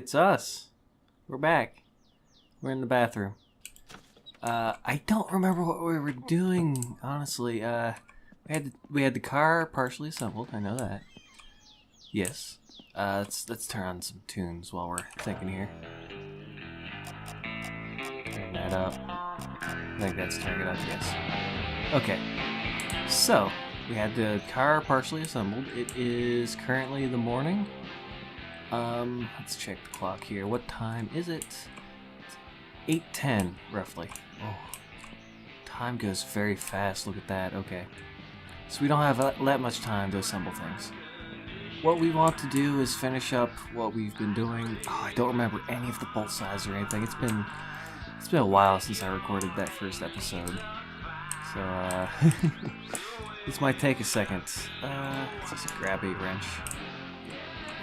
it's us. We're back. We're in the bathroom. I don't remember what we were doing, honestly. We had the car partially assembled. I know that. Yes. Let's turn on some tunes while we're thinking here. Turn that up. I think that's turning it up. Yes. Okay. So we had the car partially assembled. It is currently the morning. Let's check the clock here. What time is it? 8:10, roughly. Oh, time goes very fast. Look at that. Okay. So we don't have that much time to assemble things. What we want to do is finish up what we've been doing. Oh, I don't remember any of the bolt size or anything. It's been a while since I recorded that first episode. So, this might take a second. Let's just grab a wrench.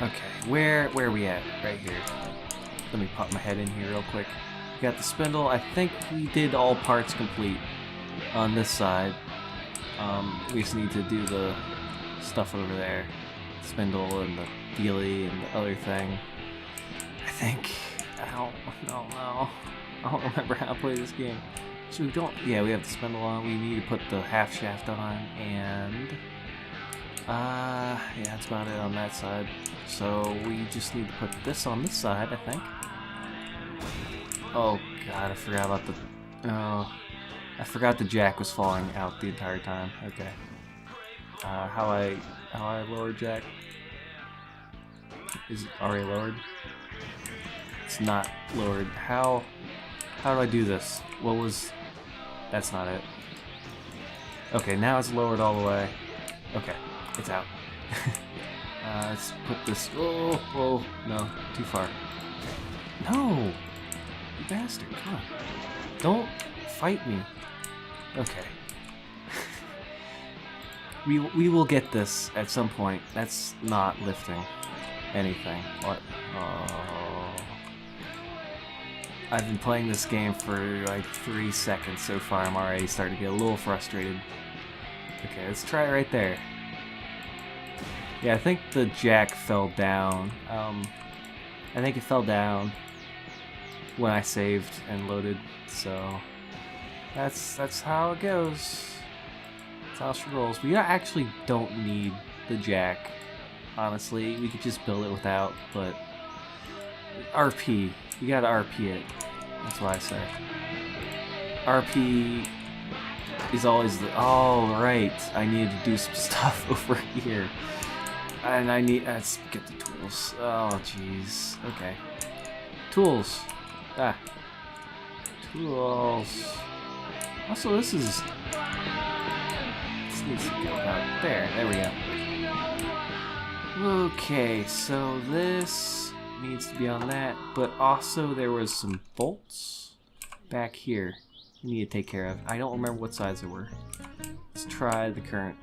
Okay, where are we at? Right here. Let me pop my head in here real quick. We got the spindle. I think we did all parts complete on this side. We just need to do the stuff over there. Spindle and the dealie and the other thing. I think. I don't remember how to play this game. So we don't. Yeah, we have the spindle on. We need to put the half shaft on, and yeah, that's about it on that side. So we just need to put this on this side, I think. Oh god, I forgot about the. Oh, I forgot the jack was falling out the entire time. Okay. How I lower jack? Is it already lowered? It's not lowered. How do I do this? What was? That's not it. Okay, now it's lowered all the way. Okay, it's out. Let's put this. Oh, no, too far. No, you bastard! Come on, don't fight me. Okay. We will get this at some point. That's not lifting anything. What? Oh. I've been playing this game for like 3 seconds so far. I'm already starting to get a little frustrated. Okay, let's try it right there. Yeah, I think the jack fell down. I think it fell down when I saved and loaded. So that's how it goes. That's how she rolls. We actually don't need the jack. Honestly, we could just build it without, but RP. You gotta RP it. That's what I say. RP is always the. Oh, right. I need to do some stuff over here. And I need. Let's get the tools. Oh, jeez. Okay. Tools. Ah. Tools. Also, this is. This needs to go about there. There we go. Okay, so this needs to be on that, but also there was some bolts back here we need to take care of. I don't remember what size they were. Let's try the current.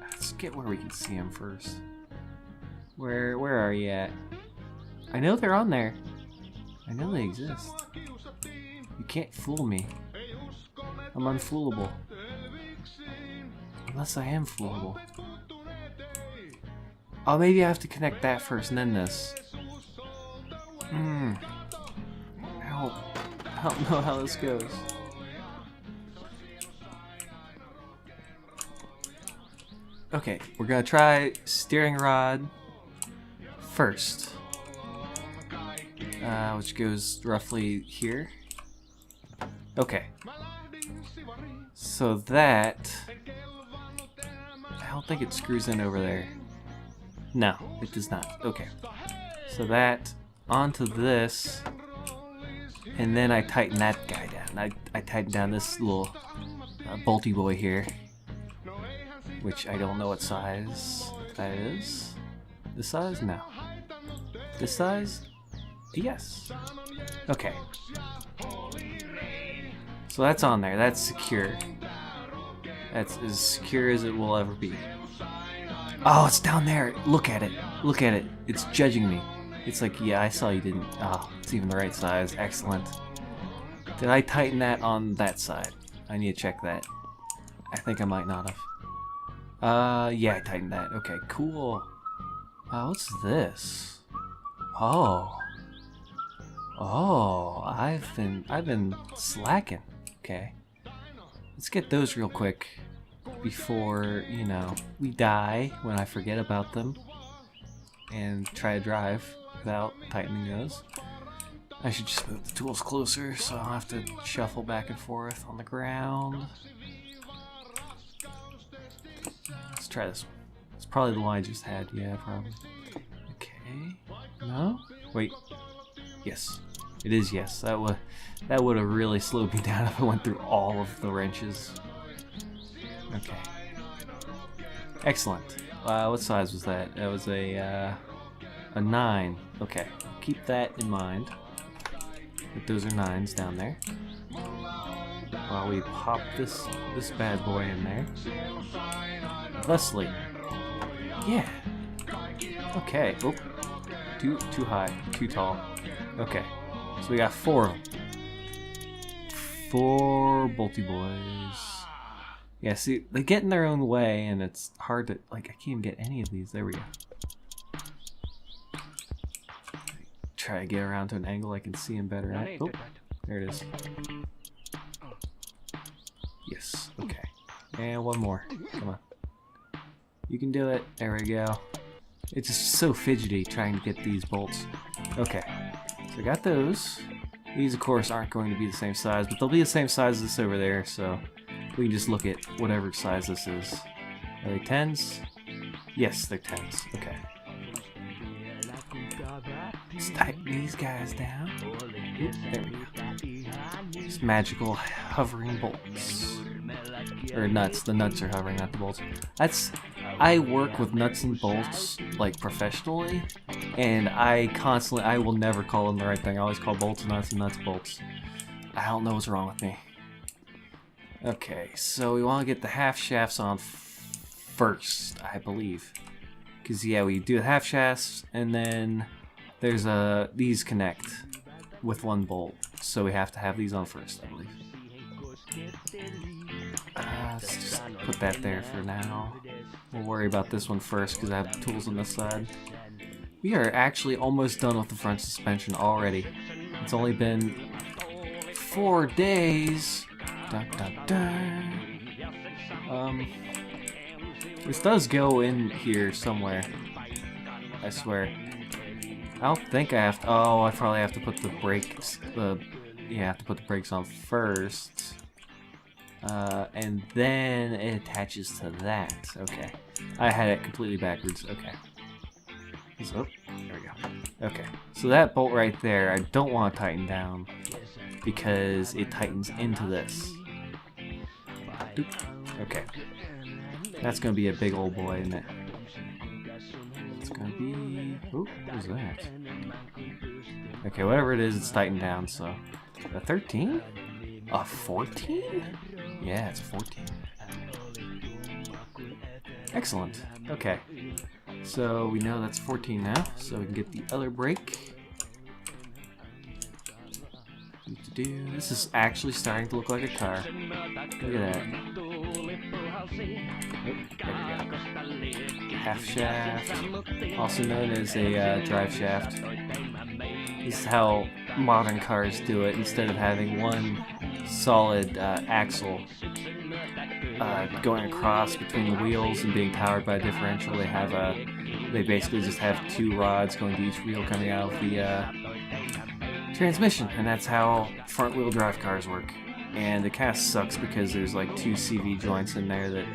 Let's get where we can see them first. Where are you at? I know they're on there. I know they exist. You can't fool me. I'm unfoolable. Unless I am foolable. Oh, maybe I have to connect that first and then this. Help. I don't know how this goes. Okay, we're gonna try steering rod first. Which goes roughly here. Okay. So that... I don't think it screws in over there. No, it does not. Okay. So that onto this, and then I tighten that guy down. I tighten down this little bolty boy here, which I don't know what size that is. This size? No. This size? Yes. Okay. So that's on there. That's secure. That's as secure as it will ever be. Oh, it's down there. Look at it. Look at it. It's judging me. It's like, yeah, I saw you didn't. Oh, it's even the right size. Excellent. Did I tighten that on that side? I need to check that. I think I might not have. Yeah, I tightened that. Okay, cool. What's this? Oh. Oh, I've been slacking. Okay. Let's get those real quick before, you know, we die when I forget about them and try to drive without tightening those. I should just move the tools closer so I don't have to shuffle back and forth on the ground. Let's try this one. It's probably the one I just had. Yeah, probably. Okay. No? Wait. Yes. It is yes. That would have really slowed me down if I went through all of the wrenches. Okay. Excellent. What size was that? That was a 9. Okay. Keep that in mind. But those are 9s down there. While we pop this bad boy in there. Thusly. Yeah. Okay. Oh. Too high. Too tall. Okay. So we got 4 of them. 4 bolty boys. Yeah, see, they get in their own way, and it's hard to, like, I can't even get any of these. There we go. Try to get around to an angle I can see him better at. Oh, there it is. Yes, okay. And one more. Come on. You can do it. There we go. It's just so fidgety trying to get these bolts. Okay. So I got those. These, of course, aren't going to be the same size, but they'll be the same size as this over there, so we can just look at whatever size this is. Are they 10s? Yes, they're 10s. Okay. Let's tighten these guys down. Oop, there we go. Just magical hovering bolts. Or nuts. The nuts are hovering, not the bolts. I work with nuts and bolts, like, professionally, and I will never call them the right thing. I always call bolts nuts and nuts bolts. I don't know what's wrong with me. Okay, so we want to get the half shafts on first, I believe. Because, yeah, we do the half shafts, and then there's these connect with one bolt. So we have to have these on first, I believe. Let's just put that there for now. We'll worry about this one first because I have the tools on this side. We are actually almost done with the front suspension already. It's only been 4 days. Dun, dun, dun. This does go in here somewhere. I swear. I don't think I have to. Oh, I probably have to put the brakes. Yeah, I have to put the brakes on first. And then it attaches to that. Okay. I had it completely backwards. Okay. So, there we go. Okay. So that bolt right there, I don't want to tighten down because it tightens into this. Oop. Okay. That's going to be a big old boy, isn't it? It's going to be... Oh, what is that? Okay, whatever it is, it's tightened down, so... A 13? A 14? Yeah, it's a 14. Excellent. Okay. So we know that's 14 now, so we can get the other brake. This is actually starting to look like a car. Look at that. Oh, there we go. Half shaft, also known as a drive shaft. This is how modern cars do it. Instead of having one solid axle going across between the wheels and being powered by a differential, they basically just have 2 rods going to each wheel coming out of the transmission, and that's how front-wheel drive cars work. And it kind of sucks because there's like 2 CV joints in there that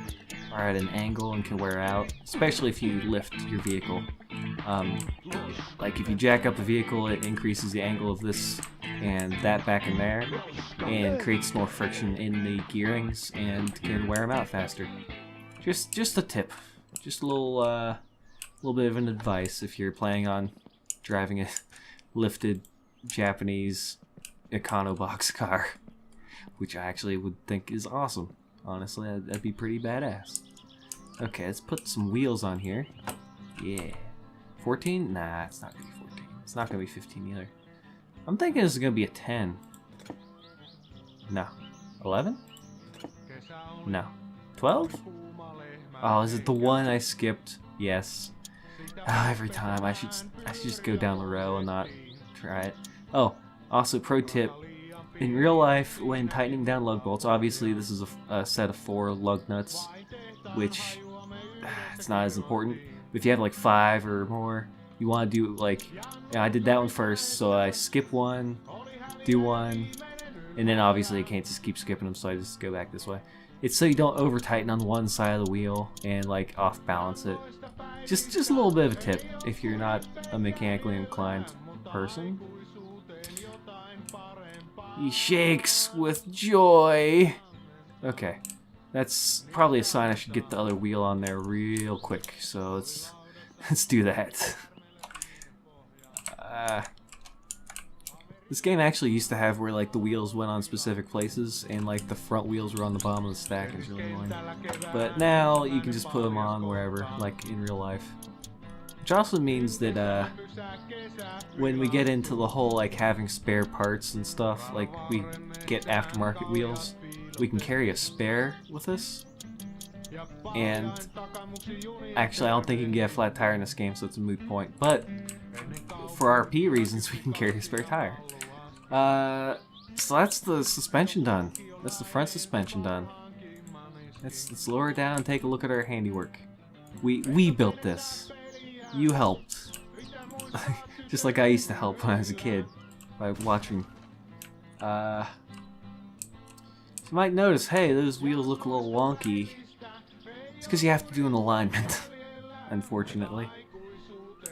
are at an angle and can wear out, especially if you lift your vehicle. Like if you jack up the vehicle, it increases the angle of this and that back in there, and creates more friction in the gearings and can wear them out faster. Just a tip, just a little bit of an advice if you're planning on driving a lifted Japanese Econobox car, which I actually would think is awesome. Honestly, that'd be pretty badass. Okay, let's put some wheels on here. Yeah. 14? Nah, it's not gonna be 14. It's not gonna be 15 either. I'm thinking this is gonna be a 10. No. 11? No. 12? Oh, is it the one I skipped? Yes. Every time I should just go down the row and not try it. Oh, also pro tip: in real life, when tightening down lug bolts, obviously this is a set of 4 lug nuts, which it's not as important. But if you have like 5 or more, you want to do like, I did that one first, so I skip one, do one, and then obviously I can't just keep skipping them, so I just go back this way. It's so you don't over tighten on one side of the wheel and like off balance it. Just a little bit of a tip if you're not a mechanically inclined person. He shakes with joy. Okay, that's probably a sign I should get the other wheel on there real quick. So let's do that. This game actually used to have where like the wheels went on specific places and like the front wheels were on the bottom of the stack. It's really annoying. But now you can just put them on wherever, like in real life. Which also means that when we get into the whole like having spare parts and stuff, like we get aftermarket wheels, we can carry a spare with us. And actually I don't think you can get a flat tire in this game, so it's a moot point. But for RP reasons, we can carry a spare tire. So that's the suspension done. That's the front suspension done. Let's lower it down and take a look at our handiwork. We built this. You helped. Just like I used to help when I was a kid by watching. You might notice, hey, those wheels look a little wonky. It's because you have to do an alignment, unfortunately.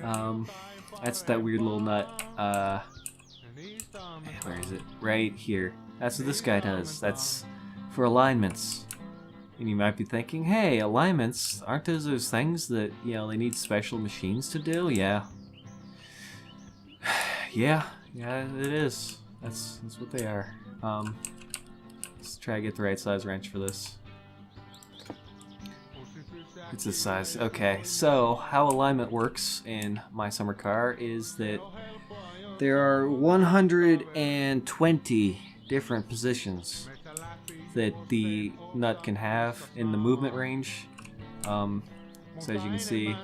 That's that weird little nut. Where is it? Right here. That's what this guy does. That's for alignments. And you might be thinking, hey, alignments, aren't those things that, you know, they need special machines to do? Yeah. Yeah, it is. That's what they are. Let's try to get the right size wrench for this. It's this size. Okay, so how alignment works in my summer car is that there are 120 different positions that the nut can have in the movement range. So as you can see,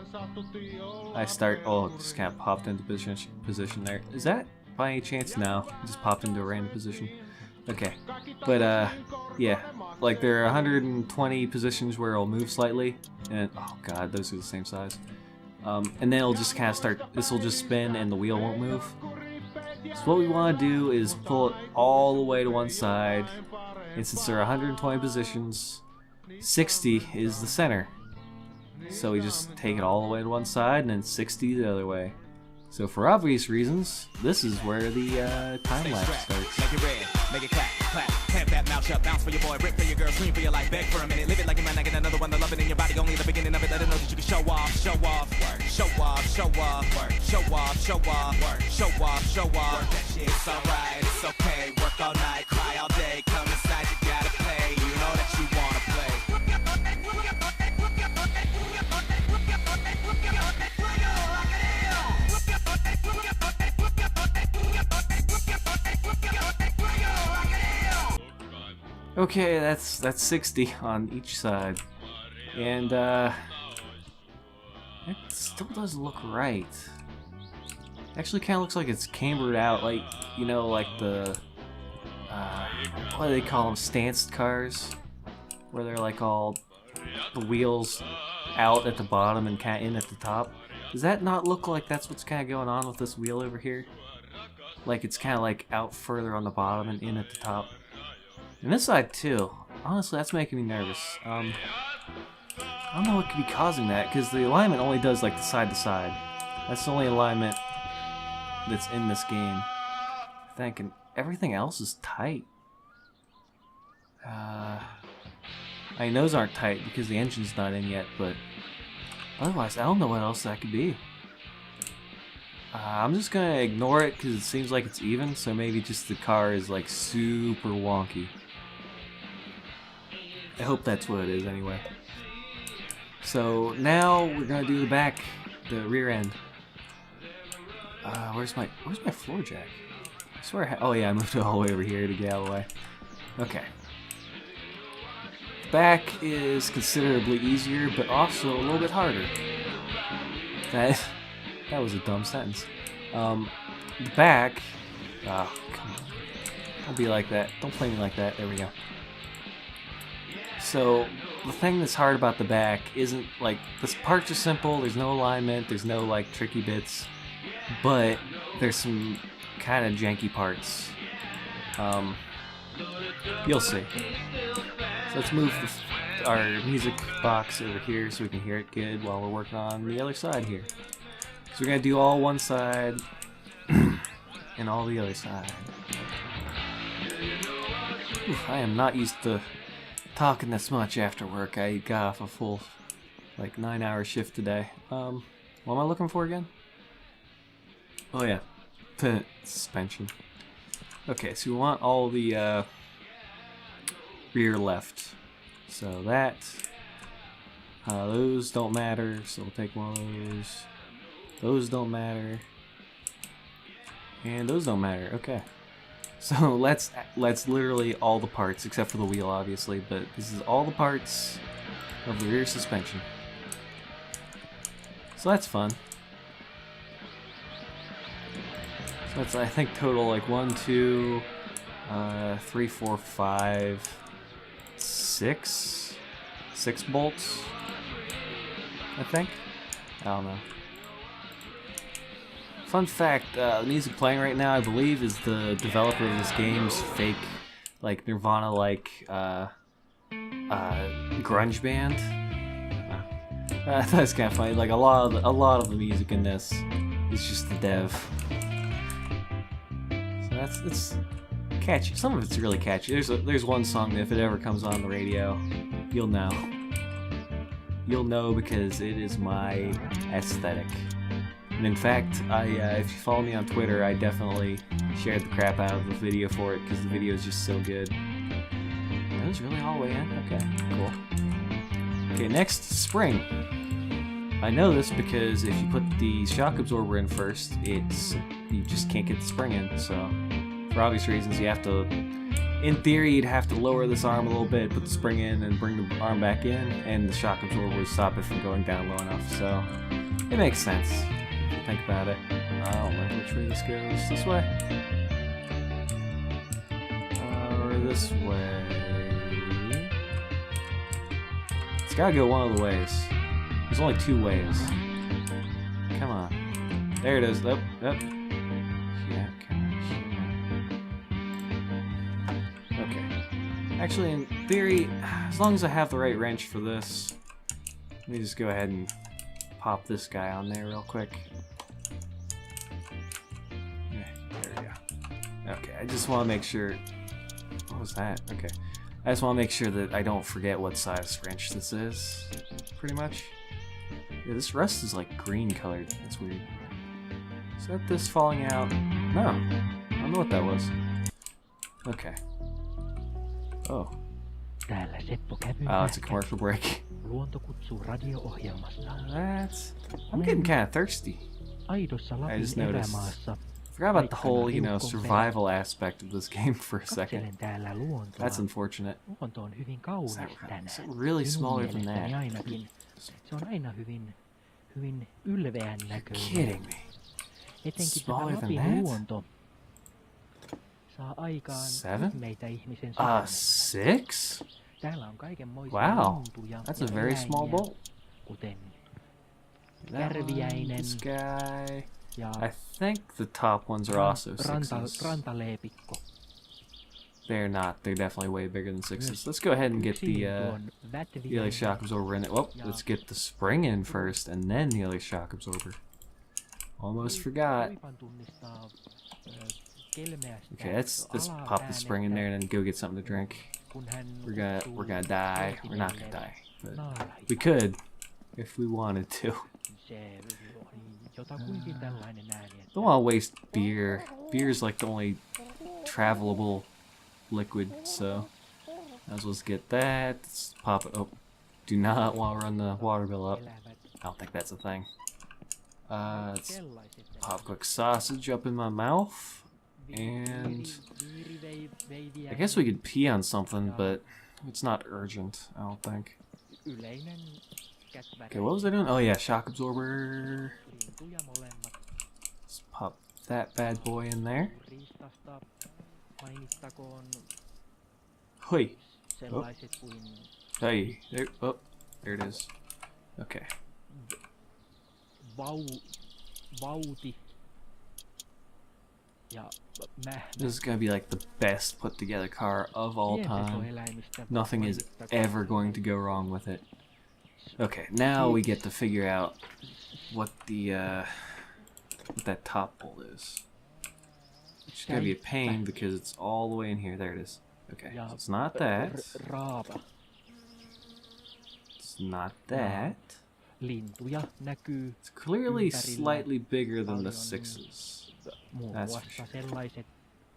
I start. Oh, it just kind of popped into position there. Is that by any chance? No, it just popped into a random position. Okay, but yeah, like there are 120 positions where it'll move slightly, and oh god, those are the same size. And then it'll just kind of start. This will just spin, and the wheel won't move. So what we want to do is pull it all the way to one side, and since there are 120 positions, 60 is the center. So we just take it all the way to one side, and then 60 the other way. So for obvious reasons, this is where the time lapse starts. Make it red, make it clap, clap. Have that mouth shut, bounce for your boy, rip for your girl, scream for your life, beg for a minute, live it like you might not get another one. The love it in your body, only the beginning of it. Let it know that you can show off, show off, work, show off, show off, work, show off, show off, work, show off, show off. Work that shit. It's alright, it's okay. Work all night, cry all day. Come inside, you gotta pay. You know that you wanna play. Okay, that's 60 on each side, and it still doesn't look right. Actually, kind of looks like it's cambered out, like, you know, like the what do they call them, stanced cars, where they're like all the wheels out at the bottom and kind of in at the top. Does that not look like that's what's kind of going on with this wheel over here? Like it's kind of like out further on the bottom and in at the top. And this side too. Honestly, that's making me nervous. I don't know what could be causing that, because the alignment only does like the side to side. That's the only alignment that's in this game, I think, and everything else is tight. I mean, those aren't tight because the engine's not in yet, but otherwise, I don't know what else that could be. I'm just gonna ignore it because it seems like it's even, so maybe just the car is like super wonky. I hope that's what it is anyway. So now we're gonna do the back, the rear end. Where's my floor jack? I swear oh yeah, I moved it all the way over here to get out of the way. Okay. The back is considerably easier, but also a little bit harder. That was a dumb sentence. The back. Oh, come on. Don't be like that. Don't play me like that. There we go. So, the thing that's hard about the back isn't, like, the parts are simple, there's no alignment, there's no, like, tricky bits, but there's some kind of janky parts. You'll see. So let's move our music box over here so we can hear it good while we're working on the other side here. So we're going to do all one side and all the other side. Oof, I am not used to talking this much after work. I got off a full, like, 9-hour shift today. What am I looking for again? Oh yeah, suspension. Okay, so we want all the rear left. So that, those don't matter, so we'll take one of those. Those don't matter. And those don't matter, okay. So let's literally all the parts, except for the wheel obviously, but this is all the parts of the rear suspension. So that's fun. So that's, I think, total like 1, 2, 3, 4, 5, 6 bolts, I think. I don't know. Fun fact, the music playing right now, I believe, is the developer of this game's fake, like, Nirvana-like, grunge band. That's kind of funny. Like, a lot of the music in this is just the dev. So it's catchy. Some of it's really catchy. There's one song that if it ever comes on the radio, you'll know. You'll know because it is my aesthetic. And in fact, if you follow me on Twitter, I definitely shared the crap out of the video for it because the video is just so good. That was really all the way in? Okay, cool. Okay, next, spring. I know this because if you put the shock absorber in first, you just can't get the spring in, so for obvious reasons you have to, in theory, you'd have to lower this arm a little bit, put the spring in, and bring the arm back in, and the shock absorber would stop it from going down low enough, so it makes sense. Think about it. I don't remember which way this goes. This way? Or this way? It's gotta go one of the ways. There's only 2 ways. Come on. There it is. Yep. Yeah, okay. Actually, in theory, as long as I have the right wrench for this, let me just go ahead and pop this guy on there real quick. Okay, I just want to make sure... What was that? Okay. I just want to make sure that I don't forget what size wrench this is, pretty much. Yeah, this rust is like green colored. That's weird. Is that this falling out? No. I don't know what that was. Okay. Oh. Oh, it's a commercial break. I'm getting kind of thirsty. I just noticed. Forgot about the whole, survival aspect of this game for a second. That's unfortunate. Is it really smaller than that? You're kidding me. Smaller than that? 7? 6? Wow, that's a very small bolt. That one, this guy. I think the top ones are also 6s. They're not. They're definitely way bigger than 6s. Let's go ahead and get the other shock absorber in it. Well, let's get the spring in first, and then the other shock absorber. Almost forgot. Okay, let's pop the spring in there and then go get something to drink. We're gonna die. We're not gonna die, but we could if we wanted to. Don't want to waste beer. Beer's like the only travelable liquid, so might as well get that. Let's pop it. Oh, do not want to run the water bill up. I don't think that's a thing. Let's pop quick sausage up in my mouth, and I guess we could pee on something, but it's not urgent, I don't think. Okay, what was I doing? Oh yeah, shock absorber. Lintuja molemmat. Let's pop that bad boy in there. Riistasta mainittakoon Hoi. sellaiset kuin Hey. There, oh, there it is. Okay. vauti ja This is gonna be like the best put together car of all time. pienpesueläimistä Nothing is mainittakoon ever going to go wrong with it. Okay, now we get to figure out what the what that top bolt is. It's gonna be a pain because it's all the way in here. There it is. Okay, so it's not that. raava. It's not that. Lintuja näkyy It's clearly ympärillä slightly bigger than the paljon, sixes. muun That's for muassa sure. sellaiset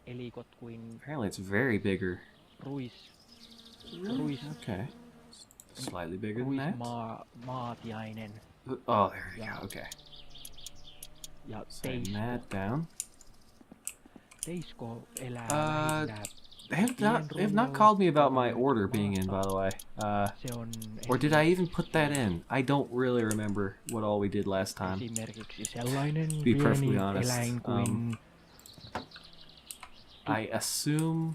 elikot kuin Apparently it's very bigger. ruis Okay. Slightly bigger than that. maatiainen Oh, there we go. Okay. ja Setting that down. teisko elää lähinnä. They have not called me about my order being in, by the way. Se on Or did I even put that in? I don't really remember what all we did last time. esimerkiksi sellainen Be perfectly pieni honest, eläin kuin I assume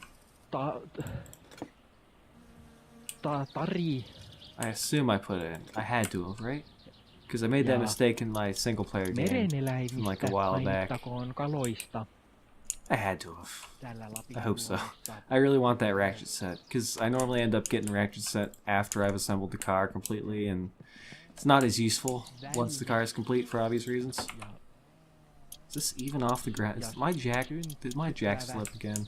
tari I assume I put it in. I had to have, right? Because I made that Ja mistake in my single player game mereneläimistä like a while back. mainittakoon kaloista I had to have. tällä Lapin I hope so. luonnossa. I really want that ratchet set because I normally end up getting ratchet set after I've assembled the car completely, and it's not as useful once the car is complete for obvious reasons. Ja Is this even off the ground? Is my jack? Did my jack slip again?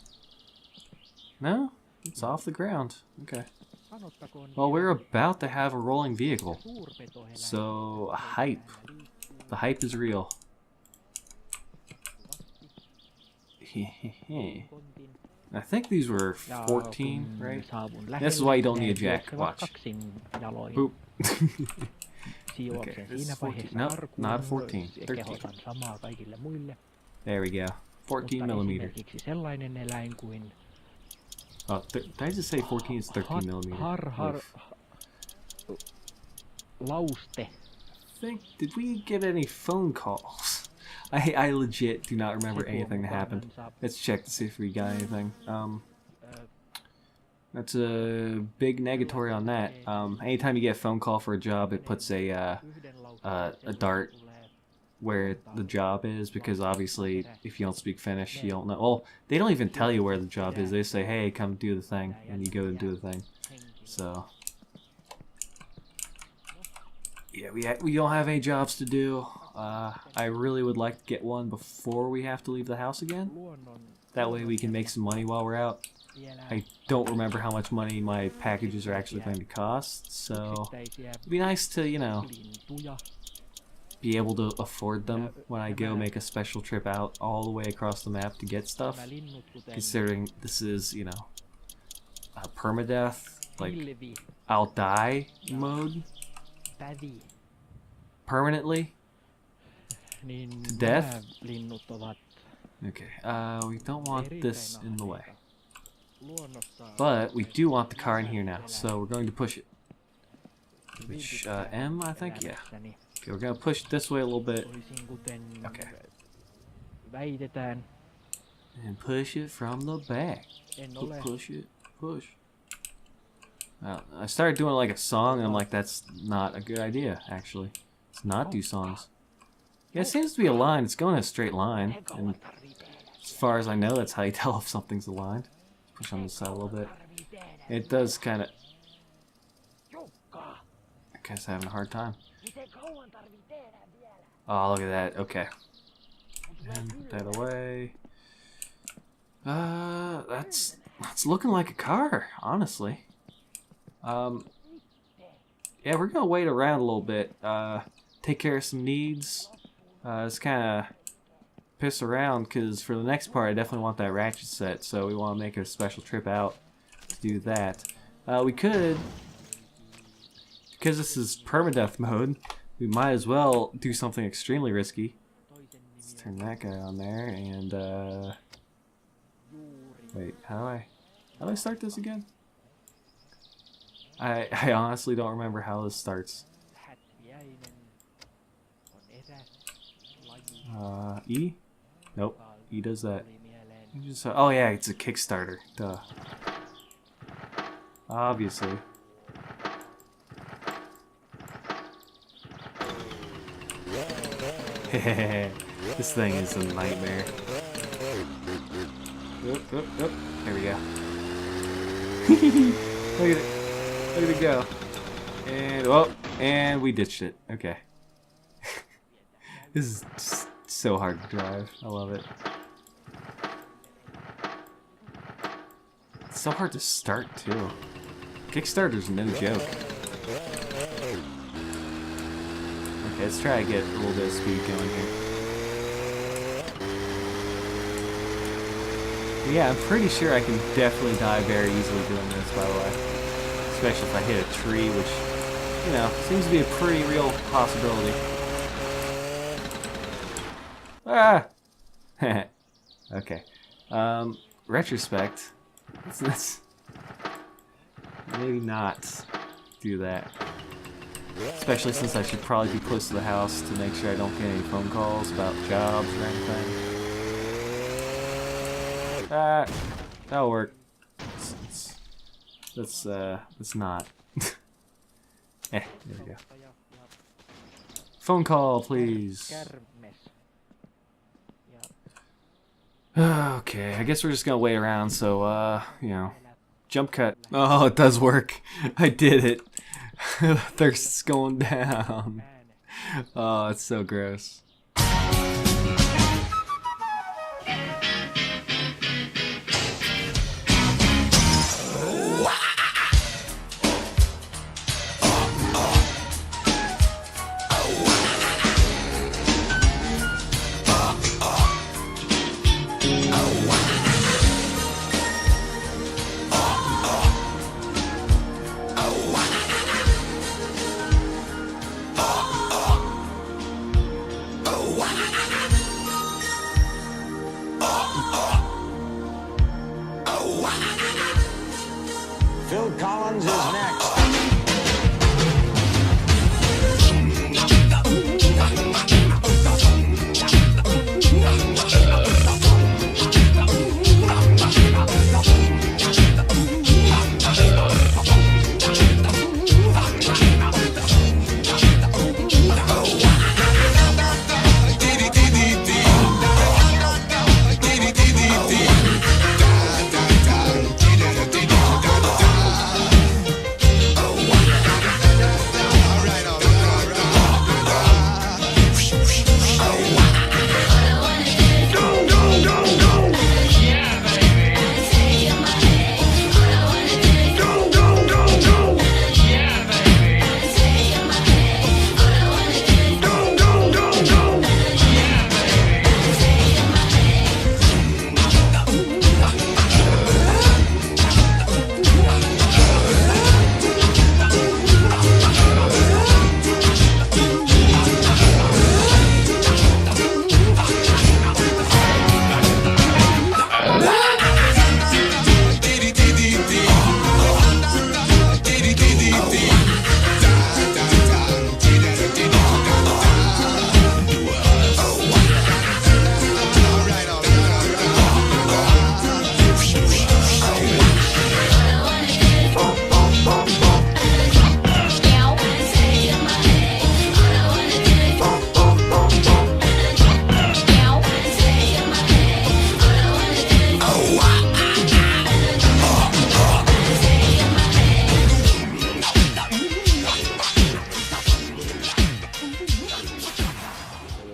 No, it's off the ground. Okay. sanottakoon Well, we're about to have a rolling vehicle, suurpetoeläin so hype. The hype is real. kontin I think these were ja 14, kun right? saavun This is why you don't lähelle, need a ne jack. juoksevat Watch. kaksin jaloin. Boop. Sijoaksen Okay, this siinä is 14. vaiheessa Nope, arkuun. not a 14, Ja 13. kehotan samaa kaikille muille. There we go. 14 Mutta millimeter. esimerkiksi sellainen eläin kuin Oh, did I just say 14? It's 13 millimeter. Oof. lauste. Did we get any phone calls? I legit do not remember anything that happened. Let's check to see if we got anything. That's a big negatory on that. Anytime you get a phone call for a job, it puts a dart where the job is, because obviously if you don't speak Finnish, you don't know. Well, they don't even tell you where the job is. They say, hey, come do the thing, and you go and do the thing. So yeah, we don't have any jobs to do. I really would like to get one before we have to leave the house again. That way we can make some money while we're out. I don't remember how much money my packages are actually going to cost, so it'd be nice to, you know, be able to afford them when I go make a special trip out all the way across the map to get stuff, considering this is, you know, permadeath, like I'll die mode permanently to death. Okay, we don't want this in the way, but we do want the car in here now, so we're going to push it. Which, M, I think? Yeah. Okay, we're gonna push it this way a little bit. Okay. Väitetään. And push it from the back. En ole. Push it. Push. I started doing it like a song, and I'm like, that's not a good idea, actually. Let's not do songs. Yeah, it seems to be a line. It's going in a straight line. And as far as I know, that's how you tell if something's aligned. Push on this side a little bit. It does kind of... I guess having a hard time. Oh, look at that. Okay. And put that away. That's looking like a car, honestly. Yeah, we're gonna wait around a little bit. Take care of some needs. Just kind of piss around, because for the next part, I definitely want that ratchet set. So we want to make a special trip out to do that. We could, because this is permadeath mode, we might as well do something extremely risky. Let's turn that guy on there, and wait, how do I start this again? I honestly don't remember how this starts. E? Nope. E does that. Oh yeah, it's a Kickstarter. Duh. Obviously. This thing is a nightmare. Oop, oop, oop. There we go. Look at it. Look at it go. And, oh, and we ditched it. Okay. This is just so hard to drive. I love it. It's so hard to start, too. Kickstarter's no joke. Okay, let's try to get a little bit of speed going here. Yeah, I'm pretty sure I can definitely die very easily doing this, by the way. Especially if I hit a tree, which, you know, seems to be a pretty real possibility. Ah! Okay. Retrospect. Let's maybe not do that. Especially since I should probably be close to the house to make sure I don't get any phone calls about jobs or anything. That'll work. Let's not. There we go. Phone call, please. Okay, I guess we're just gonna wait around, so, you know. Jump cut. Oh, it does work. I did it. Thirst's going down. Oh, it's so gross. Phil Collins is next.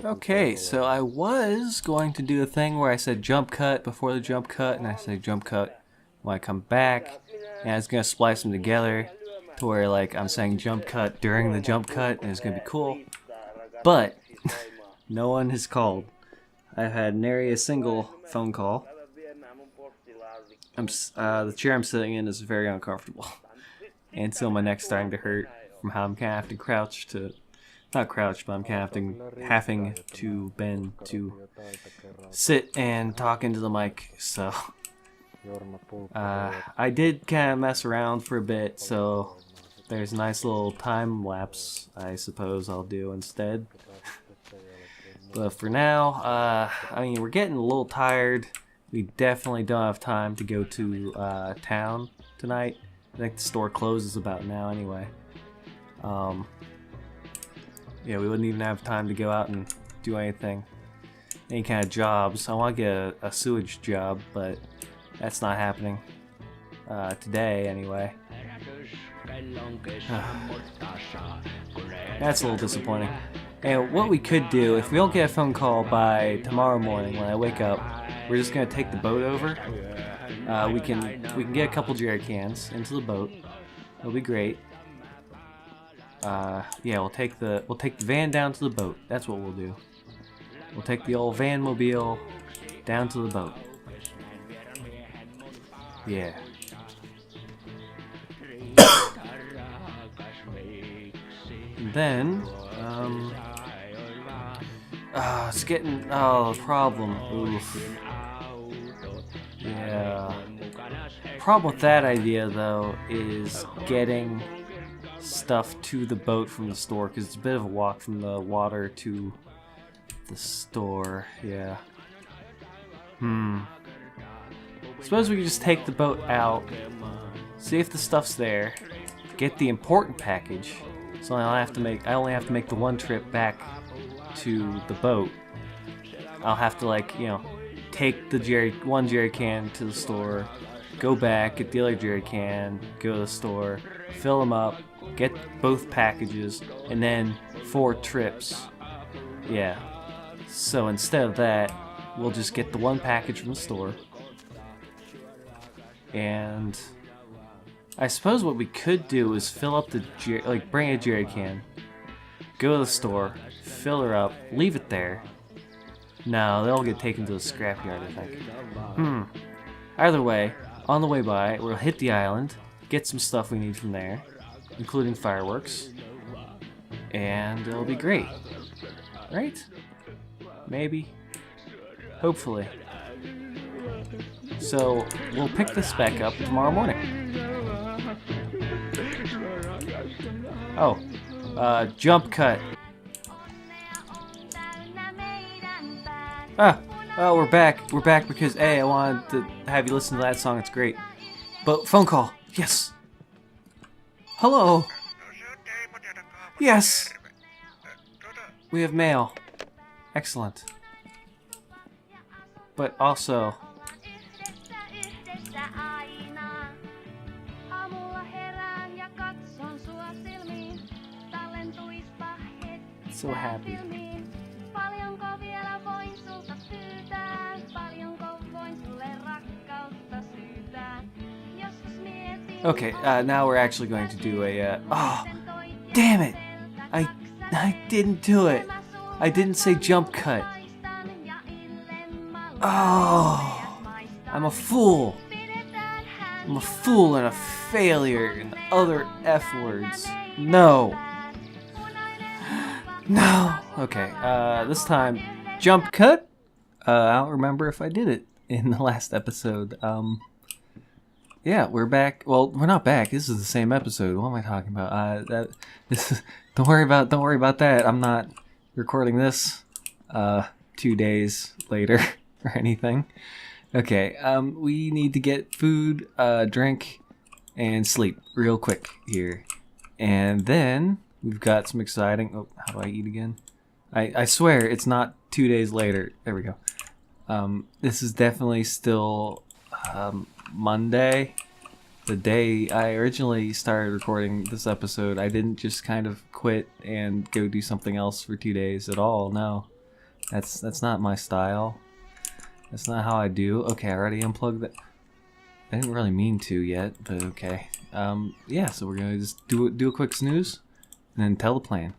Okay, so I was going to do a thing where I said jump cut before the jump cut, and I said jump cut when I come back, and I was going to splice them together to where, like, I'm saying jump cut during the jump cut, and it's going to be cool. But no one has called. I've had nary a single phone call. The chair I'm sitting in is very uncomfortable, and so my neck's starting to hurt from how I'm kind of have to crouch to. Not crouch, but I'm kind of having to bend to sit and talk into the mic, so I did kind of mess around for a bit, so there's a nice little time lapse I suppose I'll do instead. But for now, I mean, we're getting a little tired. We definitely don't have time to go to town tonight. I think the store closes about now anyway. Yeah, we wouldn't even have time to go out and do anything. Any kind of jobs. I want to get a sewage job, but that's not happening. Today, anyway. That's a little disappointing. And what we could do, if we don't get a phone call by tomorrow morning when I wake up, we're just gonna take the boat over. We can get a couple jerry cans into the boat. It'll be great. Yeah, we'll take the van down to the boat. That's what we'll do. We'll take the old van mobile down to the boat. Yeah. And then, it's getting, problem. Oof. Yeah. Problem with that idea, though, is getting stuff to the boat from the store, because it's a bit of a walk from the water to the store. Yeah. Suppose we could just take the boat out, see if the stuff's there, get the important package, so I only have to make the one trip back to the boat. I'll have to, like, you know, take the one jerry can to the store, go back, get the other jerry can, go to the store, fill them up, get both packages, and then 4 trips. Yeah. So instead of that, we'll just get the one package from the store. And I suppose what we could do is fill up bring a jerry can, go to the store, fill her up, leave it there. No, they'll get taken to the scrapyard, I think. Either way, on the way by, we'll hit the island, get some stuff we need from there, including fireworks, and it'll be great. Right? Maybe. Hopefully. So, we'll pick this back up tomorrow morning. Oh, jump cut. Oh, we're back. We're back because, A, I wanted to have you listen to that song. It's great. But, phone call. Yes. Hello. Yes. We have mail. Excellent. But also... so happy. Okay, now we're actually going to do a, oh, damn it! I didn't do it! I didn't say jump cut. Oh, I'm a fool. I'm a fool and a failure and other F words. No. No. Okay, this time, jump cut? I don't remember if I did it in the last episode. Yeah, we're back. Well, we're not back. This is the same episode. What am I talking about? Don't worry about that. I'm not recording this 2 days later or anything. Okay, we need to get food, drink, and sleep real quick here. And then we've got some exciting... Oh, how do I eat again? I swear it's not 2 days later. There we go. This is definitely still Monday. The day I originally started recording this episode, I didn't just kind of quit and go do something else for 2 days at all. No, that's not my style. That's not how I do. Okay, I already unplugged that. I didn't really mean to yet, but okay. Yeah, so we're gonna just do a quick snooze and then tell the plan.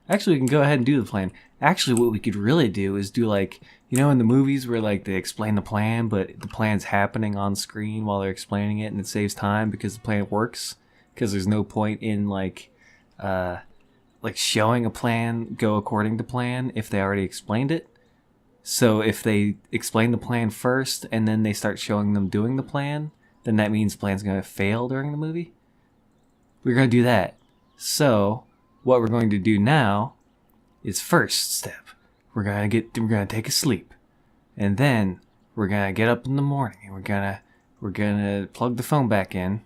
Actually, we can go ahead and do the plan. Actually, what we could really do is do, like, you know, in the movies where, like, they explain the plan, but the plan's happening on screen while they're explaining it, and it saves time because the plan works. Because there's no point in, like showing a plan go according to plan if they already explained it. So if they explain the plan first and then they start showing them doing the plan, then that means the plan's going to fail during the movie. We're going to do that. So what we're going to do now is, first step, we're gonna take a sleep, and then we're gonna get up in the morning and we're gonna plug the phone back in.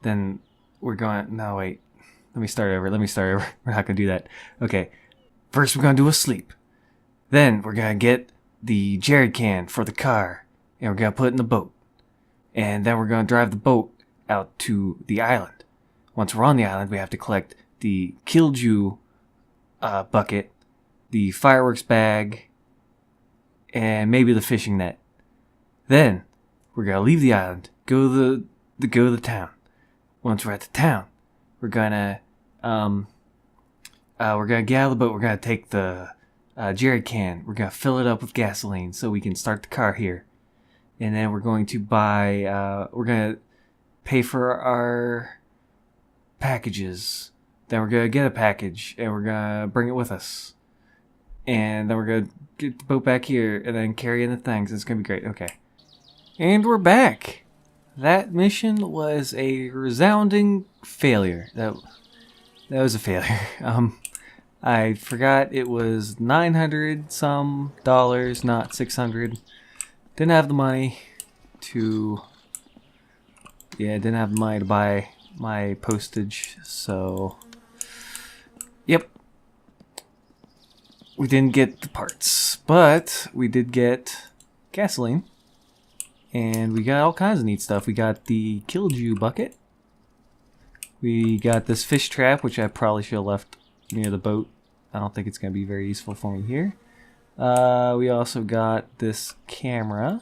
Then no wait, let me start over. We're not gonna do that. Okay, first we're gonna do a sleep. Then we're gonna get the jerry can for the car, and we're gonna put it in the boat. And then we're gonna drive the boat out to the island. Once we're on the island, we have to collect the Killju bucket, the fireworks bag, and maybe the fishing net. Then we're gonna leave the island, go to the town. Once we're at the town, we're gonna get out of the boat. We're gonna take the jerry can. We're gonna fill it up with gasoline so we can start the car here. And then we're going to we're gonna pay for our packages. Then we're gonna get a package and we're gonna bring it with us. And then we're gonna get the boat back here and then carry in the things. It's gonna be great. Okay. And we're back. That mission was a resounding failure. That was a failure. I forgot it was $900 some dollars, not $600. Didn't have the money to buy my postage, so yep. We didn't get the parts, but we did get gasoline. And we got all kinds of neat stuff. We got the Killju bucket. We got this fish trap, which I probably should have left near the boat. I don't think it's going to be very useful for me here. We also got this camera.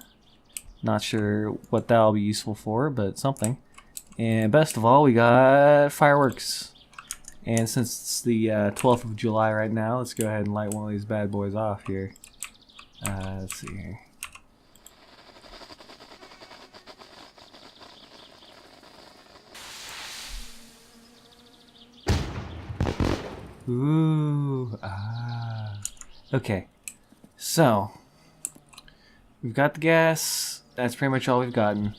Not sure what that'll be useful for, but something. And best of all, we got fireworks. And since it's the 12th of July right now, let's go ahead and light one of these bad boys off here. Let's see here. Ooh, okay, so we've got the gas. That's pretty much all we've gotten.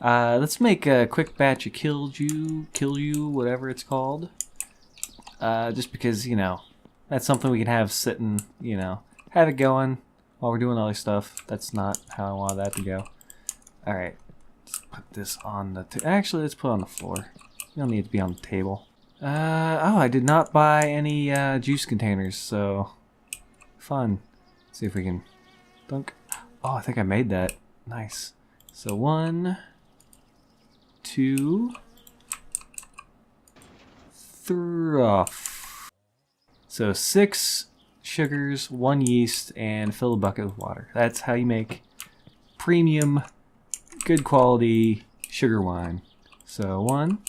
Let's make a quick batch of Killju, whatever it's called. Just because, you know, that's something we can have sitting, you know, have it going while we're doing other stuff. That's not how I want that to go. Alright, let's put this on the... Actually, let's put it on the floor. You don't need it to be on the table. Oh, I did not buy any juice containers, so fun. Let's see if we can dunk. Oh, I think I made that. Nice. So 1, 2, 3. So 6 sugars, 1 yeast, and fill a bucket with water. That's how you make premium, good quality sugar wine. So 1,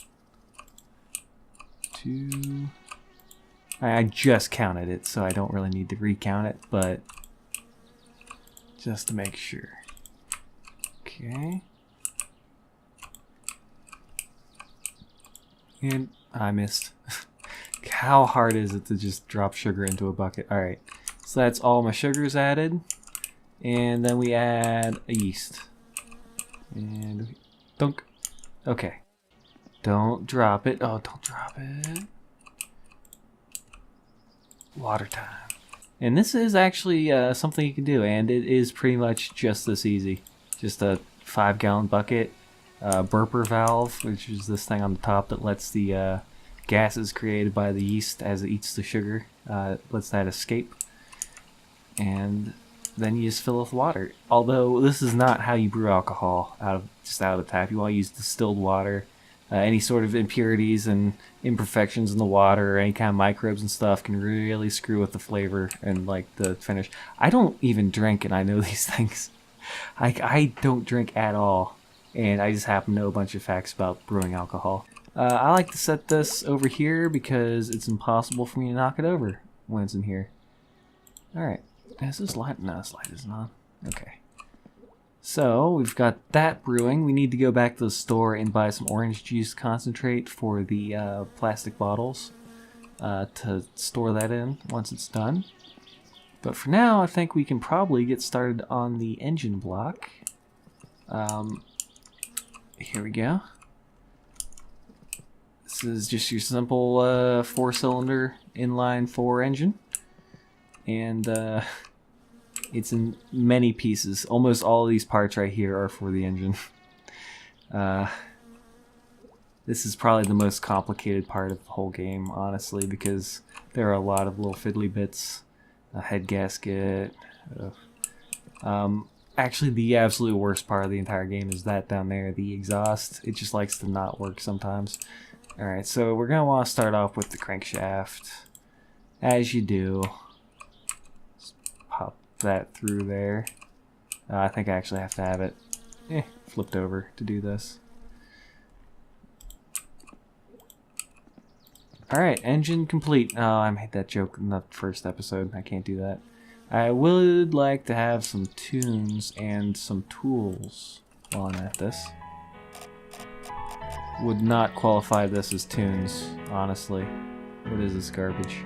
2. I just counted it, so I don't really need to recount it, but just to make sure. Okay. And I missed. How hard is it to just drop sugar into a bucket? Alright, so that's all my sugars added. And then we add a yeast. And dunk. Okay. Don't drop it. Oh, don't drop it. Water time. And this is actually something you can do, and it is pretty much just this easy. Just a 5-gallon bucket, burper valve, which is this thing on the top that lets the gases created by the yeast as it eats the sugar, lets that escape. And then you just fill it with water. Although this is not how you brew alcohol out of the tap. You want to use distilled water. Any sort of impurities and imperfections in the water or any kind of microbes and stuff can really screw with the flavor and like the finish. I don't even drink, and I know these things. I don't drink at all, and I just happen to know a bunch of facts about brewing alcohol. I like to set this over here because it's impossible for me to knock it over when it's in here. Alright, is this light? No, this light isn't on. Okay. So, we've got that brewing. We need to go back to the store and buy some orange juice concentrate for the plastic bottles to store that in once it's done. But for now, I think we can probably get started on the engine block. Here we go. This is just your simple 4-cylinder inline 4 engine. And It's in many pieces. Almost all of these parts right here are for the engine. This is probably the most complicated part of the whole game, honestly, because there are a lot of little fiddly bits. A head gasket. Actually, the absolute worst part of the entire game is that down there, the exhaust. It just likes to not work sometimes. Alright, so we're going to want to start off with the crankshaft. As you do. Just pop that through there. I think I actually have to have it flipped over to do this. Alright, engine complete. Oh, I made that joke in the first episode. I can't do that. I would like to have some tunes and some tools while I'm at this. Would not qualify this as tunes, honestly. What is this garbage?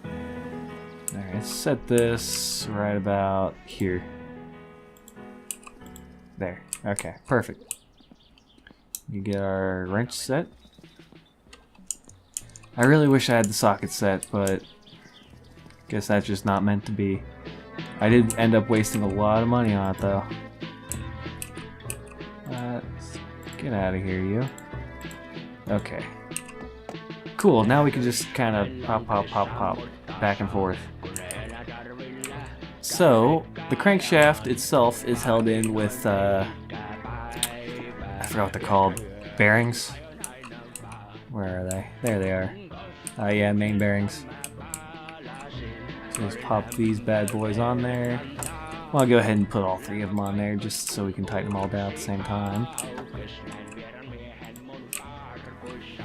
Alright, let's set this right about here. There. Okay, perfect. We get our wrench set. I really wish I had the socket set, but guess that's just not meant to be. I did end up wasting a lot of money on it, though. Get out of here, you. Okay. Cool, now we can just kind of pop, pop, pop, pop, back and forth. So, the crankshaft itself is held in with, I forgot what they're called. Bearings? Where are they? There they are. Yeah, main bearings. So just pop these bad boys on there. Well, I'll go ahead and put all three of them on there just so we can tighten them all down at the same time.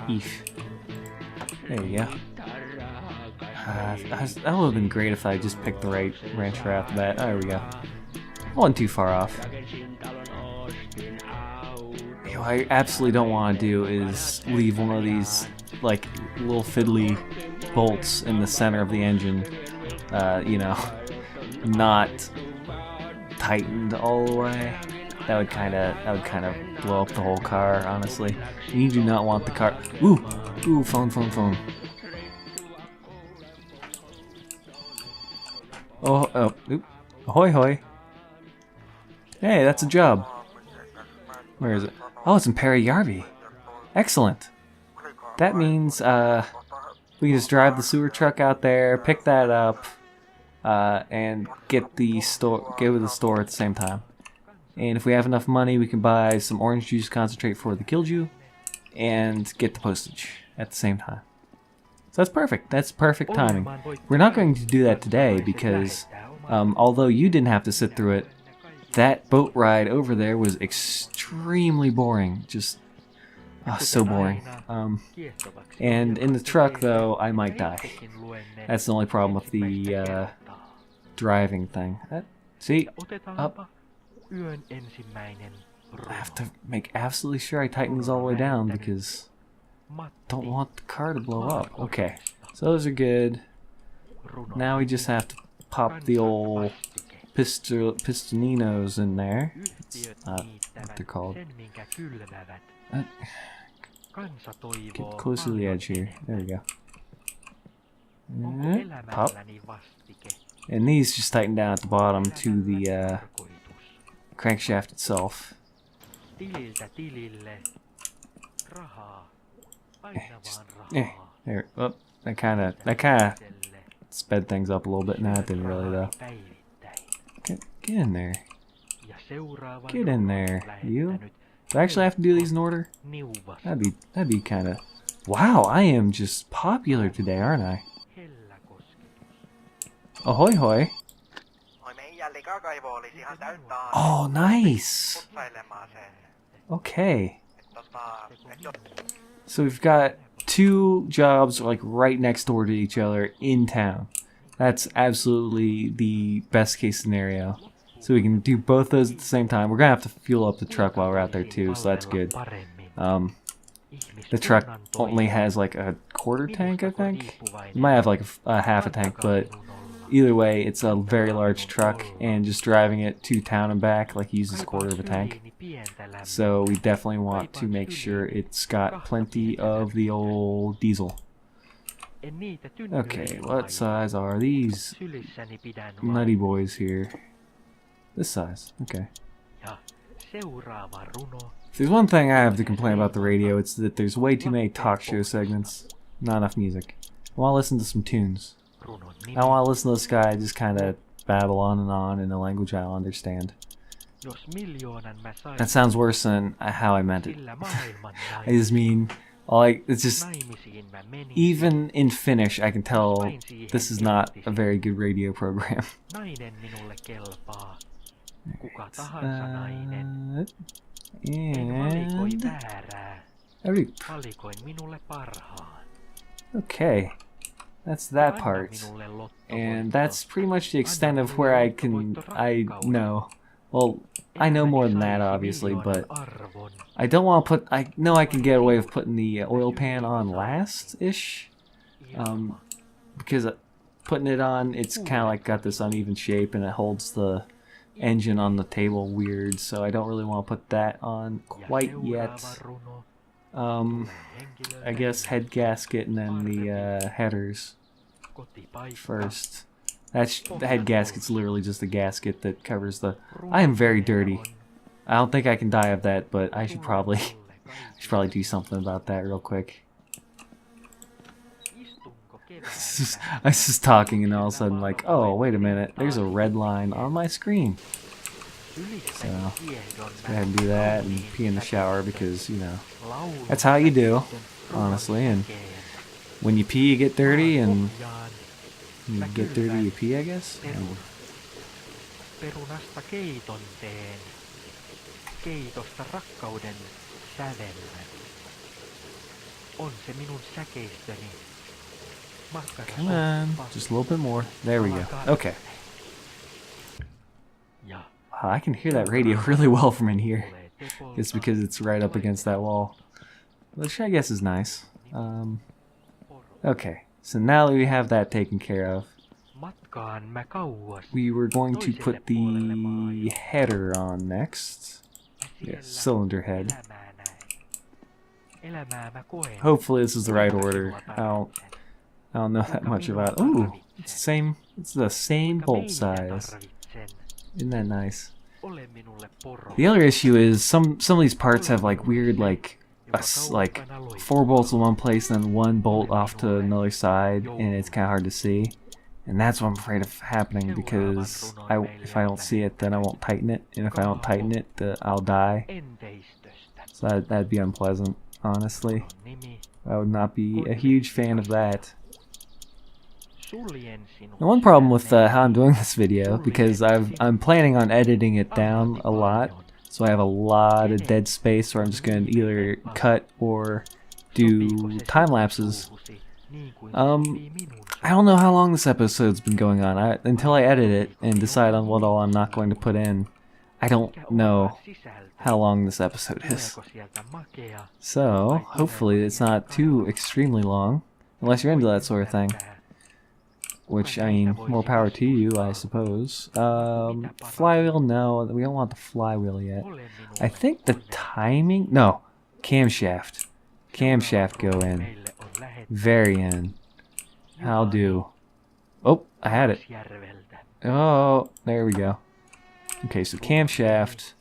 Eesh. There you go. That would have been great if I just picked the right wrench right off the bat. There we go. Wasn't too far off. What I absolutely don't want to do is leave one of these like little fiddly bolts in the center of the engine, you know, not tightened all the way. That would kind of blow up the whole car, honestly. You do not want the car. Ooh, phone. Oh, oop. Ahoy, hoy. Hey, that's a job. Where is it? Oh, it's in Periyarvi. Excellent. That means we can just drive the sewer truck out there, pick that up, and get with the store at the same time. And if we have enough money, we can buy some orange juice concentrate for the Killju, and get the postage at the same time. So that's perfect. That's perfect timing. We're not going to do that today because, although you didn't have to sit through it, that boat ride over there was extremely boring. Just so boring. And in the truck, though, I might die. That's the only problem with the driving thing. See? Up. I have to make absolutely sure I tighten these all the way down because I don't want the car to blow up. Okay, so those are good. Now we just have to pop the old pistoninos in there. It's not what they're called. Get close to the edge here. There we go. Pop. And these just tighten down at the bottom to the crankshaft itself. There. Oh, that kind of sped things up a little bit. No, it didn't really though. Get in there. Get in there, you. Do I actually have to do these in order? That'd be kind of. Wow, I am just popular today, aren't I? Ahoy hoy. Oh, nice. Okay. So we've got two jobs like right next door to each other in town. That's absolutely the best case scenario. So we can do both those at the same time. We're gonna have to fuel up the truck while we're out there too, so that's good. The truck only has like a quarter tank, I think. It might have like a half a tank, but either way, it's a very large truck, and just driving it to town and back like uses a quarter of a tank. So we definitely want to make sure it's got plenty of the old diesel. En niitä tynnyreitä Okay, what vailla. size are these Sylissäni pidän nutty vain. boys here? This size. Okay. Ja seuraava runo. If there's one thing I have to complain about the radio, it's that there's way too many talk show segments. Not enough music. I want to listen to some tunes. Runon I nimi. don't want to listen to this guy just kind of babble on in a language I'll understand. Jos miljoonan mä sain. That sounds worse than how I meant it. Sillä maailman I just mean, it's just, naimisiin mä menin. even in Finnish, I can tell this is not a very good radio program. Nainen minulle kelpaa. Kuka tahansa nainen. En valikoi And väärää. Valikoin minulle parhaan. okay, that's that Anna part, minulle lottovoitto. and that's pretty much the extent of where I know. Well, I know more than that, obviously, but Arvon. I don't want to put. I know I can get away with putting the oil pan on last-ish, because putting it on, it's kind of like got this uneven shape, and it holds the engine on the table weird. So I don't really want to put that on quite yet. I guess head gasket and then the headers first. The head gasket's literally just the gasket that covers the. I am very dirty. I don't think I can die of that, but I should probably do something about that real quick. I was just talking and all of a sudden like, oh wait a minute, there's a red line on my screen. So let's go ahead and do that and pee in the shower because, you know, that's how you do, honestly. And when you pee, you get dirty, and when you get dirty, you pee, I guess. Perunasta keiton teen. Keitosta rakkauden sävellän. On se minun säkeistöni. Come on, just a little bit more. There we go. Okay. Ja Wow, I can hear that radio really well from in here. It's because it's right up against that wall, which I guess is nice. Okay, so now that we have that taken care of, matkaan mä kauas. we were going to put the header on next. Yes, cylinder head. Elämää näin. Elämää mä koen. Hopefully this is the right order. I don't know that much about. Ooh, it's the same. It's the same bolt size. Isn't that nice? Ole minulle poro. The other issue is some of these parts have like weird like 4 bolts in one place and then 1 bolt off to another side, and it's kind of hard to see. And that's what I'm afraid of happening, because if I don't see it, then I won't tighten it, and if I don't tighten it, I'll die. Enteistöstä. So that'd be unpleasant, honestly. Nimi. I would not be a huge fan of that. Suljen sinut. The one problem with how I'm doing this video, because I'm planning on editing it down a lot, so I have a lot of dead space where I'm just going to either cut or do time lapses. I don't know how long this episode's been going on. Until I edit it and decide on what all I'm not going to put in, I don't know how long this episode is. So, hopefully it's not too extremely long, unless you're into that sort of thing. Which, I mean, more power to you, I suppose. Flywheel, no, we don't want the flywheel yet. I think the timing, no, camshaft. Camshaft go in. Very in. How do? Oh, I had it. Oh, there we go. Okay, so camshaft.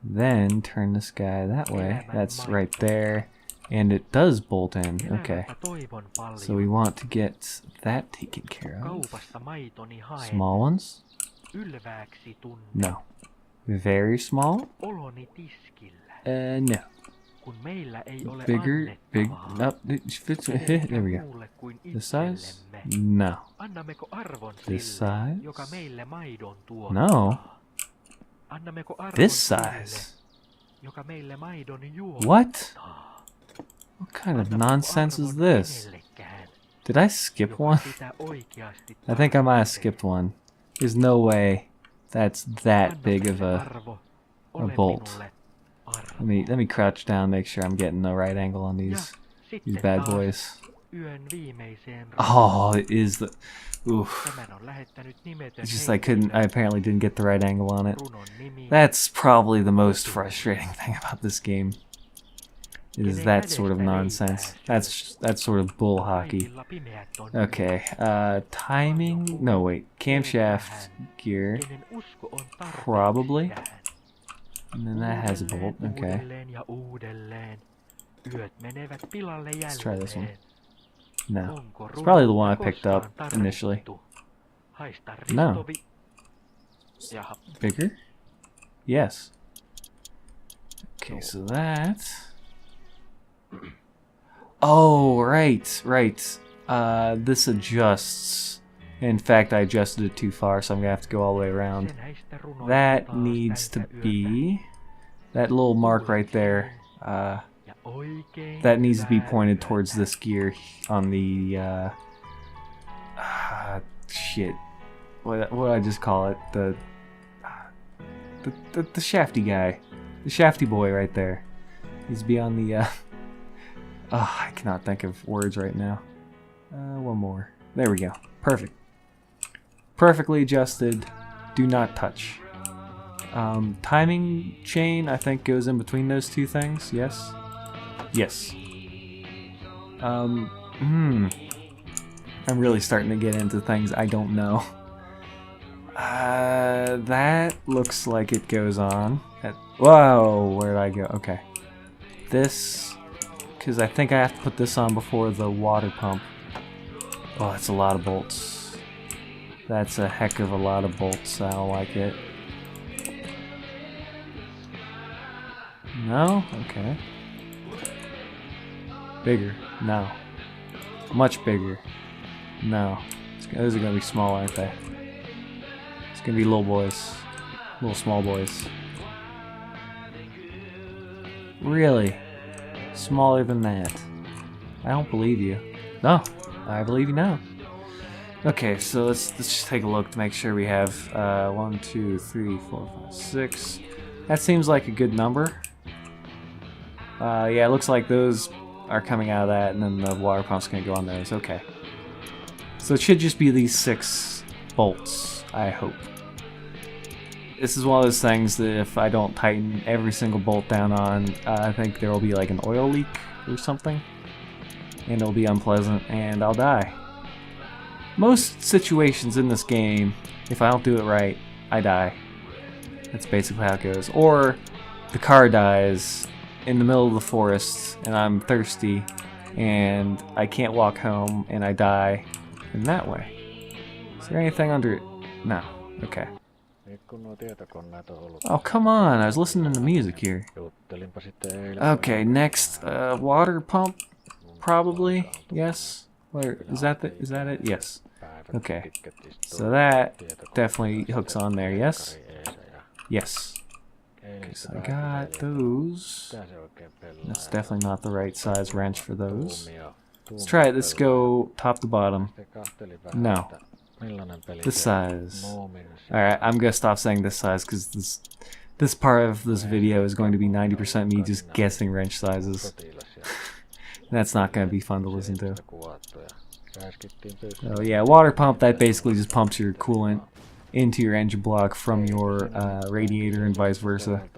Then turn this guy that way. That's right there. And it does bolt in. Okay. So we want to get that taken care of. Small ones? No. Very small? No. Bigger? Big? Nope. There we go. This size? No. This size? No. This size? What? What kind of nonsense is this? Did I skip one? I think I might have skipped one. There's no way that's that big of a bolt. Let me crouch down, make sure I'm getting the right angle on these bad boys. Oh, it is the. Oof. It's just I apparently didn't get the right angle on it. That's probably the most frustrating thing about this game. is that sort of nonsense. That's sort of bull hockey. Kaikilla pimeät on Okay, timing. No, wait. Camshaft gear. kenen usko on tarpeeksi Probably. sään. And then that has a bolt. Okay. Uudelleen ja uudelleen. Yöt menevät pilalle Let's try this one. jälleen. No. Onko It's probably the one I runot picked up koskaan initially. tarvittu? Haista No. ristovi. Jaha. Bigger? Yes. Okay, so that. Oh, right, right. This adjusts. In fact, I adjusted it too far, so I'm gonna have to go all the way around. Se näistä runoista That taas needs to tältä yöltä. be that little mark right there. Ja oikein That needs to be hyvää pointed yötä. towards this gear on the shit. What do I just call it? The shafty guy, the shafty boy right there. Needs to be on the. I cannot think of words right now. One more. There we go. Perfect. Perfectly adjusted. Do not touch. Timing chain, I think, goes in between those two things. Yes. Yes. I'm really starting to get into things I don't know. That looks like it goes on. Whoa, where did I go? Okay. This, because I think I have to put this on before the water pump. Oh, that's a lot of bolts. That's a heck of a lot of bolts. I don't like it. No? Okay. Bigger. No. Much bigger. No. Those are gonna be small, aren't they? It's gonna be little boys. Little small boys. Really? Smaller than that? I don't believe you. No, I believe you now. Okay, so let's just take a look to make sure we have 1, 2, 3, 4, 5, 6. That seems like a good number. Yeah, it looks like those are coming out of that, and then the water pump's gonna go on those. Okay. So it should just be these 6 bolts, I hope. This is one of those things that if I don't tighten every single bolt down on, I think there will be like an oil leak or something. And it'll be unpleasant, and I'll die. Most situations in this game, if I don't do it right, I die. That's basically how it goes. Or the car dies in the middle of the forest, and I'm thirsty, and I can't walk home, and I die in that way. Is there anything under it? No. Okay. Oh, come on. I was listening to music here. Okay, next, water pump, probably. Yes. Where is that? Is that it? Yes. Okay. So that definitely hooks on there. Yes. Yes. Okay, so I got those. That's definitely not the right size wrench for those. Let's try it. Let's go top to bottom. No. This size. Alright, I'm gonna stop saying this size because this part of this video is going to be 90% me just guessing wrench sizes. That's not gonna be fun to listen to. So yeah, water pump, that basically just pumps your coolant into your engine block from your radiator and vice versa.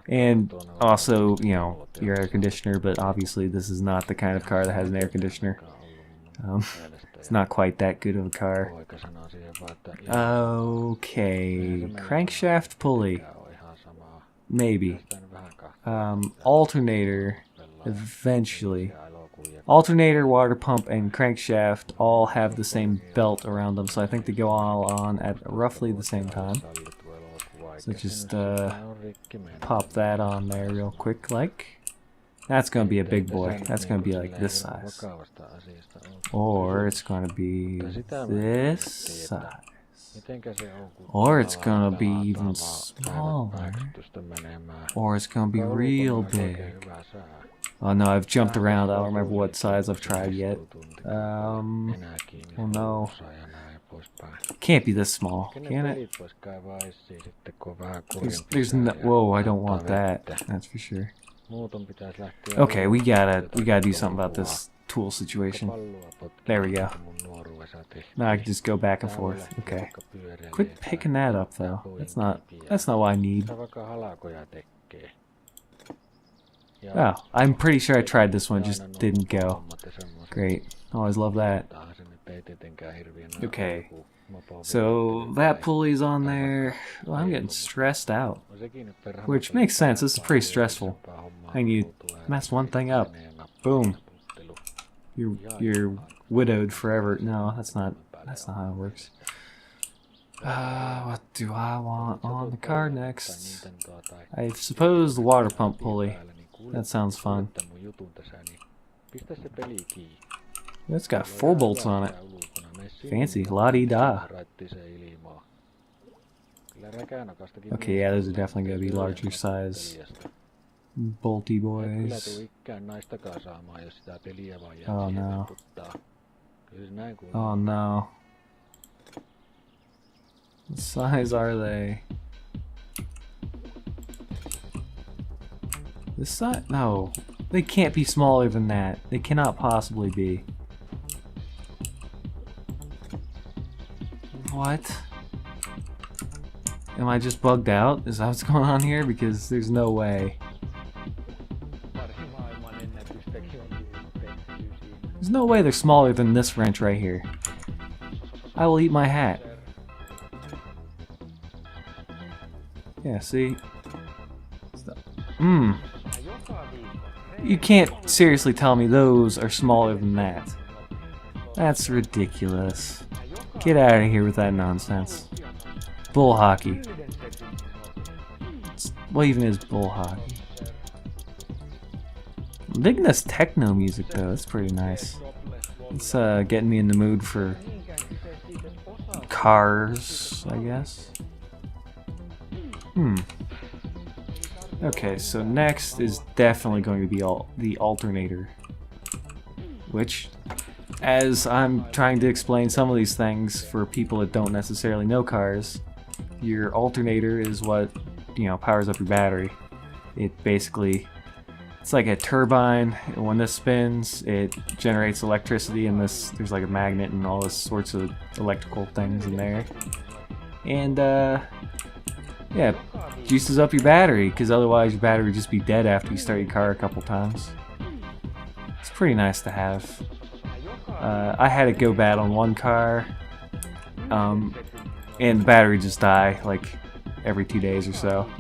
And also, you know, your air conditioner, but obviously this is not the kind of car that has an air conditioner. It's not quite that good of a car. Okay, crankshaft pulley. Maybe. Alternator, eventually. Alternator, water pump, and crankshaft all have the same belt around them, so I think they go all on at roughly the same time. So just pop that on there real quick, like. That's going to be a big boy. That's going to be like this size. Or it's going to be this size. Or it's going to be even smaller. Or it's going to be real big. Oh no, I've jumped around. I don't remember what size I've tried yet. Oh no. Can't be this small, can it? There's no. Whoa, I don't want that. That's for sure. Okay, we gotta do something about this tool situation. There we go. Now I can just go back and forth. Okay. Quit picking that up though. That's not what I need. Oh, I'm pretty sure I tried this one, just didn't go. Great. Always love that. Okay. So that pulley's on there. Well, I'm getting stressed out. Which makes sense. This is pretty stressful. And you mess one thing up. Boom. You're widowed forever. No, that's not how it works. What do I want on the car next? I suppose the water pump pulley. That sounds fun. It's got 4 bolts on it. Fancy, la-di-da. Okay, yeah, those are definitely going to be larger size. Bolty boys. Oh no. Oh no. What size are they? This size? No. They can't be smaller than that. They cannot possibly be. What? Am I just bugged out? Is that what's going on here? Because there's no way. There's no way they're smaller than this wrench right here. I will eat my hat. Yeah, see? You can't seriously tell me those are smaller than that. That's ridiculous. Get out of here with that nonsense. Bull hockey. What even is bull hockey? I'm digging this techno music though, that's pretty nice. It's getting me in the mood for cars, I guess. Okay, so next is definitely going to be the alternator. Which, as I'm trying to explain some of these things for people that don't necessarily know cars, your alternator is what, you know, powers up your battery. It basically, it's like a turbine. When this spins, it generates electricity, and there's like a magnet and all this sorts of electrical things in there. And yeah, juices up your battery, because otherwise your battery would just be dead after you start your car a couple times. It's pretty nice to have. I had it go bad on one car, and the battery just die like every 2 days or so.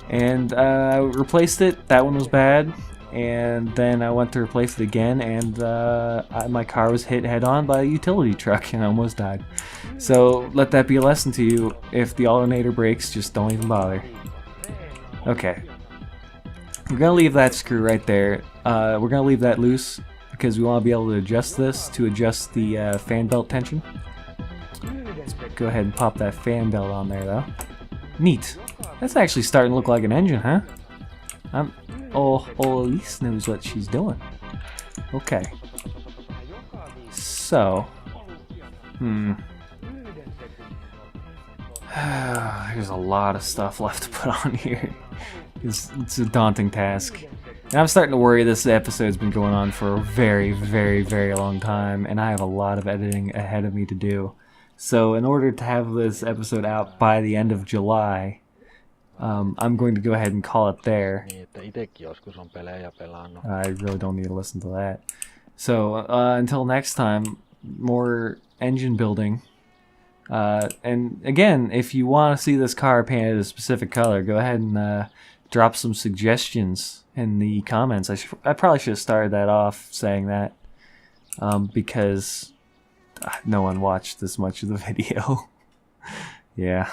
And I replaced it. That one was bad, and then I went to replace it again, and my car was hit head-on by a utility truck and I almost died. So let that be a lesson to you. If the alternator breaks, just don't even bother. Okay. We're going to leave that screw right there. We're going to leave that loose because we want to be able to adjust this to adjust the fan belt tension. Let's go ahead and pop that fan belt on there though. Neat. That's actually starting to look like an engine, huh? Elise knows what she's doing. Okay. So. There's a lot of stuff left to put on here. It's a daunting task. And I'm starting to worry this episode's been going on for a very, very, very long time, and I have a lot of editing ahead of me to do. So in order to have this episode out by the end of July, I'm going to go ahead and call it there. I really don't need to listen to that. So until next time, more engine building. And again, if you want to see this car painted a specific color, go ahead and drop some suggestions in the comments. I probably should have started that off saying that, because no one watched this much of the video. Yeah.